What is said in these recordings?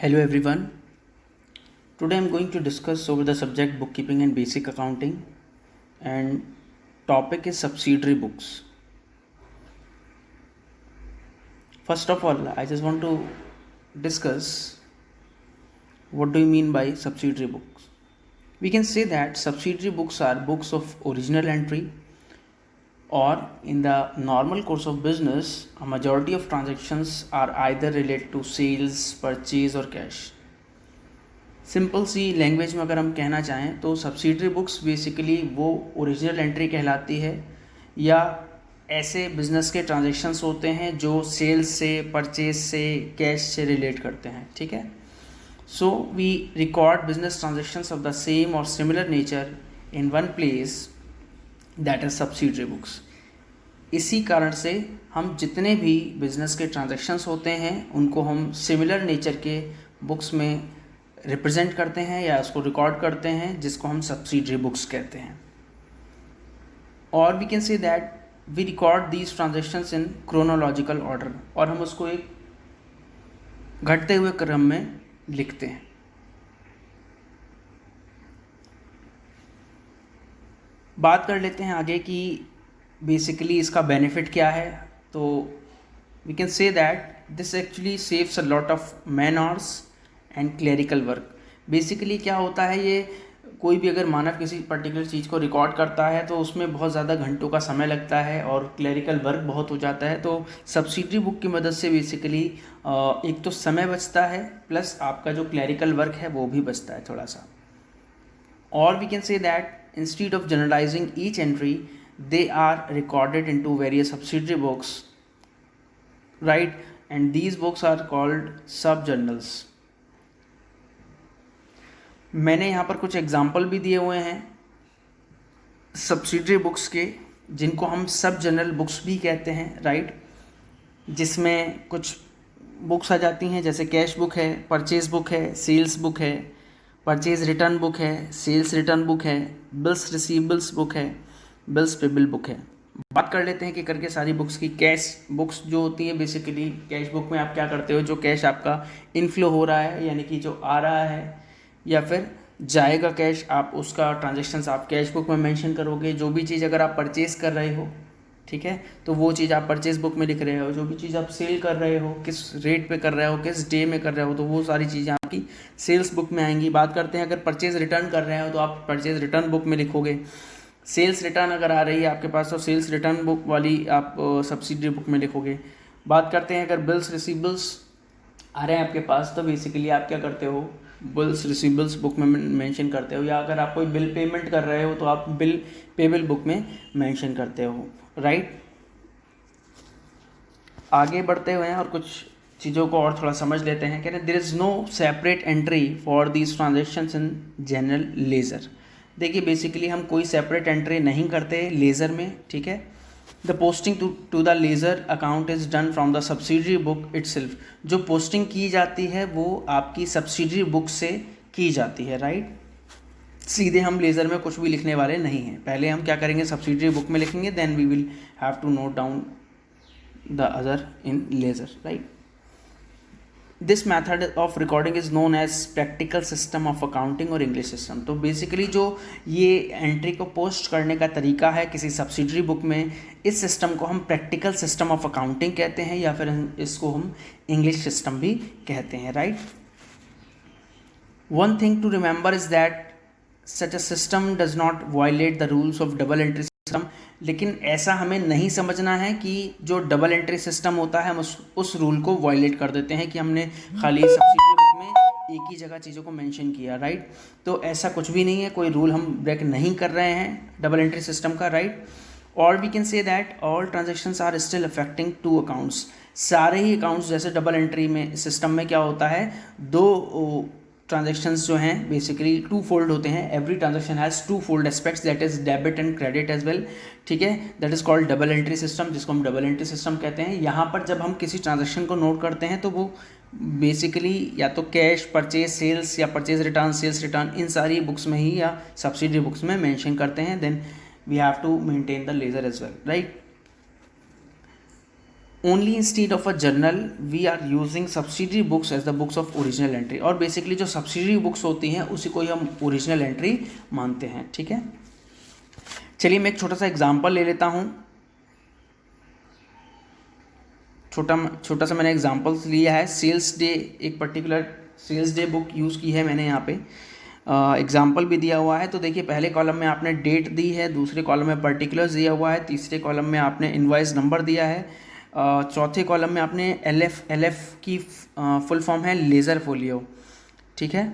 Hello everyone. Today I'm going to discuss over the subject bookkeeping and basic accounting, and topic is subsidiary books. First of all, I just want to discuss what do you mean by subsidiary books. We can say that subsidiary books are books of original entry, or in the normal course of business, a majority of transactions are either related to sales, purchase or cash. Simple सी language में अगर हम कहना चाहें तो subsidiary books basically वो original entry कहलाती है, या ऐसे बिजनेस के ट्रांजैक्शंस होते हैं जो सेल्स से, परचेज से, कैश से रिलेट करते हैं. ठीक है. So we record business transactions of the same और similar nature in one place, that is subsidiary books. इसी कारण से हम जितने भी बिजनेस के ट्रांजैक्शंस होते हैं उनको हम सिमिलर नेचर के बुक्स में रिप्रेजेंट करते हैं या उसको रिकॉर्ड करते हैं, जिसको हम सब्सिडरी बुक्स कहते हैं. और we can say that we record these transactions in chronological order, और हम उसको एक घटते हुए क्रम में लिखते हैं. बात कर लेते हैं आगे कि बेसिकली इसका बेनिफिट क्या है. तो we can say that this actually saves a lot of man hours and clerical work. Basically क्या होता है, ये कोई भी अगर मानव किसी पर्टिकुलर चीज़ को रिकॉर्ड करता है तो उसमें बहुत ज़्यादा घंटों का समय लगता है और क्लरिकल वर्क बहुत हो जाता है. तो सब्सिडरी बुक की मदद से बेसिकली एक तो समय बचता है, प्लस आपका जो क्लरिकल वर्क है वो भी बचता है थोड़ा सा. और we can say that instead of generalising each entry they are recorded into various subsidiary books, right? And these books are called sub journals. मैंने यहाँ पर कुछ एग्जाम्पल भी दिए हुए हैं सब्सिडरी बुक्स के, जिनको हम सब जनरल बुक्स भी कहते हैं, राइट? जिसमें कुछ बुक्स आ जाती हैं जैसे कैश बुक है, परचेज बुक है, सेल्स बुक है, परचेज रिटर्न बुक है, सेल्स रिटर्न बुक है, बिल्स रिसीवेबल्स बुक है, बिल्स पेबल बुक है. बात कर लेते हैं कि करके सारी बुक्स की. कैश बुक्स जो होती है, बेसिकली कैश बुक में आप क्या करते हो, जो कैश आपका इनफ्लो हो रहा है यानी कि जो आ रहा है या फिर जाएगा कैश, आप उसका ट्रांजैक्शंस आप कैश बुक में मेंशन करोगे. जो भी चीज़ अगर आप परचेज़ कर रहे हो, ठीक है, तो वो चीज़ आप परचेज बुक में लिख रहे हो. जो भी चीज़ आप सेल कर रहे हो, किस रेट पे कर रहे हो, किस डे में कर रहे हो, तो वो सारी चीज़ें आपकी सेल्स बुक में आएंगी. बात करते हैं अगर परचेज रिटर्न कर रहे हो तो आप परचेज रिटर्न बुक में लिखोगे. सेल्स रिटर्न अगर आ रही है आपके पास तो सेल्स रिटर्न बुक वाली आप सब्सिडरी बुक में लिखोगे. बात करते हैं अगर बिल्स रिसीवेबल्स आ रहे हैं आपके पास तो बेसिकली आप क्या करते हो, बिल्स रिसीवेबल्स बुक में मेंशन करते हो. या अगर आप कोई बिल पेमेंट कर रहे हो तो आप बिल पेबल बुक में मेंशन करते हो, राइट? आगे बढ़ते हुए हैं और कुछ चीज़ों को और थोड़ा समझ लेते हैं. कहते हैं there is no separate entry for these transactions in general ledger. देखिए बेसिकली हम कोई सेपरेट एंट्री नहीं करते लेज़र में, ठीक है. The posting to the ledger account is done from the subsidiary book itself. जो पोस्टिंग की जाती है वो आपकी सब्सिडरी बुक से की जाती है, राइट? सीधे हम लेज़र में कुछ भी लिखने वाले नहीं हैं. पहले हम क्या करेंगे, सब्सिडरी बुक में लिखेंगे, then we will have to note down the other in ledger, right? This method of recording is known as practical system of accounting और इंग्लिश सिस्टम. तो बेसिकली जो ये एंट्री को पोस्ट करने का तरीका है किसी सब्सिडरी बुक में, इस सिस्टम को हम प्रैक्टिकल सिस्टम ऑफ अकाउंटिंग कहते हैं, या फिर इसको हम इंग्लिश सिस्टम भी कहते हैं, right? One thing to remember is that such a system does not violate the rules of double entry system. लेकिन ऐसा हमें नहीं समझना है कि जो डबल एंट्री सिस्टम होता है हम उस रूल को वायलेट कर देते हैं कि हमने खाली सब्सिडरी बुक में एक ही जगह चीज़ों को मेंशन किया, राइट? तो ऐसा कुछ भी नहीं है, कोई रूल हम ब्रेक नहीं कर रहे हैं डबल एंट्री सिस्टम का, राइट? और we can say that all transactions are still affecting two accounts. सारे ही अकाउंट्स, जैसे डबल एंट्री में सिस्टम में क्या होता है, दो ट्रांजेक्शन्स जो हैं बेसिकली टू फोल्ड होते हैं. Every transaction has two fold aspects, that is debit and credit as well, ठीक है. That is called double entry system, जिसको हम डबल एंट्री सिस्टम कहते हैं. यहाँ पर जब हम किसी ट्रांजेक्शन को नोट करते हैं तो वो बेसिकली या तो कैश, परचेज, सेल्स या परचेज रिटर्न, सेल्स रिटर्न, इन सारी बुक्स में ही या सब्सिडरी बुक्स में मेंशन करते हैं. Then we have to maintain the ledger as well, right? Only instead of a journal we are using subsidiary books as the books of original entry. और basically जो subsidiary books होती हैं उसी को ही हम ओरिजिनल एंट्री मानते हैं। ठीक है, चलिए मैं एक छोटा सा एग्जांपल ले लेता हूँ। छोटा सा मैंने एग्जांपल्स लिया है। सेल्स डे, एक particular sales day book use की है मैंने यहाँ पे, एग्जाम्पल भी दिया हुआ है। तो देखिए पहले कॉलम में आपने डेट दी है, दूसरे कॉलम में पर्टिकुलर्स दिया हुआ है, तीसरे कॉलम में आपने इनवॉइस नंबर दिया है, चौथे कॉलम में आपने एल एफ की फुल फॉर्म है लेज़र फोलियो। ठीक है,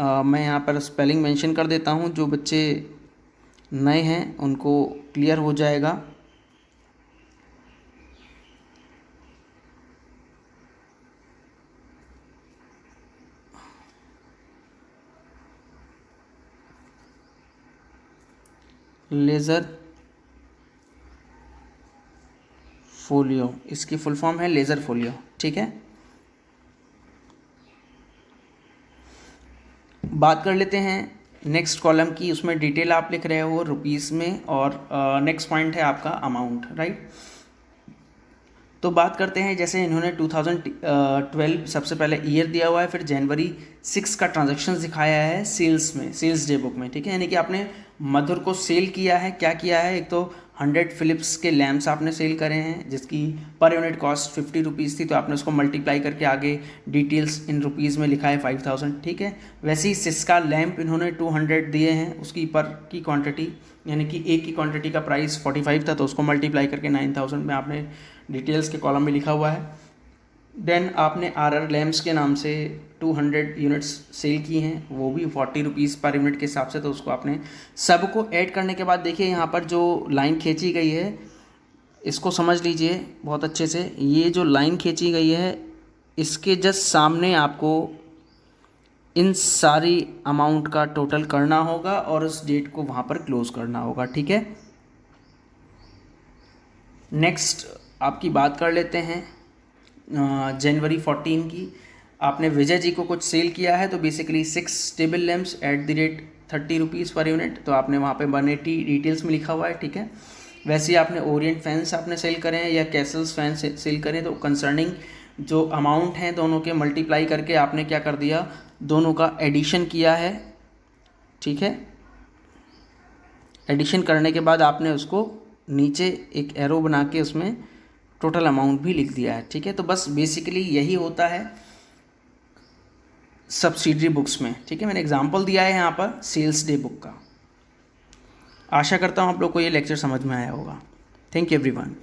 मैं यहाँ पर स्पेलिंग मेंशन कर देता हूँ, जो बच्चे नए हैं उनको क्लियर हो जाएगा। लेज़र फोलियो, इसकी फुल फॉर्म है लेज़र फोलियो। ठीक है, बात कर लेते हैं नेक्स्ट कॉलम की। उसमें डिटेल आप लिख रहे हो रुपीज़ में, और नेक्स्ट पॉइंट है आपका अमाउंट, राइट। तो बात करते हैं, जैसे इन्होंने 2012 सबसे पहले ईयर दिया हुआ है, फिर जनवरी 6 का ट्रांजैक्शन दिखाया है सेल्स में, सेल्स डे बुक में। ठीक है, यानी कि आपने मधुर को सेल किया है। क्या किया है, एक तो 100 फिलिप्स के लैम्प्स आपने सेल करे हैं जिसकी पर यूनिट कॉस्ट 50 रुपीज़ थी, तो आपने उसको मल्टीप्लाई करके आगे डिटेल्स इन रुपीज़ में लिखा है 5000। ठीक है, वैसे ही सिस्का लैम्प इन्होंने 200 दिए हैं, उसकी पर की क्वांटिटी यानी कि एक की क्वांटिटी का प्राइस 45 था, तो उसको मल्टीप्लाई करके 9000 में आपने डिटेल्स के कॉलम में लिखा हुआ है। देन आपने आर लैम्प्स के नाम से 200 यूनिट्स सेल की हैं, वो भी 40 रुपीज़ पर यूनिट के हिसाब से, तो उसको आपने सबको ऐड करने के बाद देखिए यहाँ पर जो लाइन खींची गई है, इसको समझ लीजिए बहुत अच्छे से। ये जो लाइन खींची गई है, इसके जस्ट सामने आपको इन सारी अमाउंट का टोटल करना होगा और उस डेट को वहाँ पर क्लोज करना होगा। ठीक है, नेक्स्ट आपकी बात कर लेते हैं जनवरी 14 की। आपने विजय जी को कुछ सेल किया है, तो basically 6 table lamps at the rate 30 rupees per unit, तो आपने वहाँ पे 180 डिटेल्स में लिखा हुआ है। ठीक है, वैसे ही आपने ओरिएंट फैंस आपने सेल करें हैं या कैसल्स फैंस सेल करें, तो कंसर्निंग जो अमाउंट हैं दोनों के मल्टीप्लाई करके आपने क्या कर दिया, दोनों का एडिशन किया है। ठीक है, एडिशन करने के बाद आपने उसको नीचे एक एरो बना के उसमें टोटल अमाउंट भी लिख दिया है। ठीक है, तो बस बेसिकली यही होता है सब्सिडरी बुक्स में। ठीक है, मैंने एग्जांपल दिया है यहाँ पर सेल्स डे बुक का। आशा करता हूँ आप लोग को ये लेक्चर समझ में आया होगा। Thank you everyone.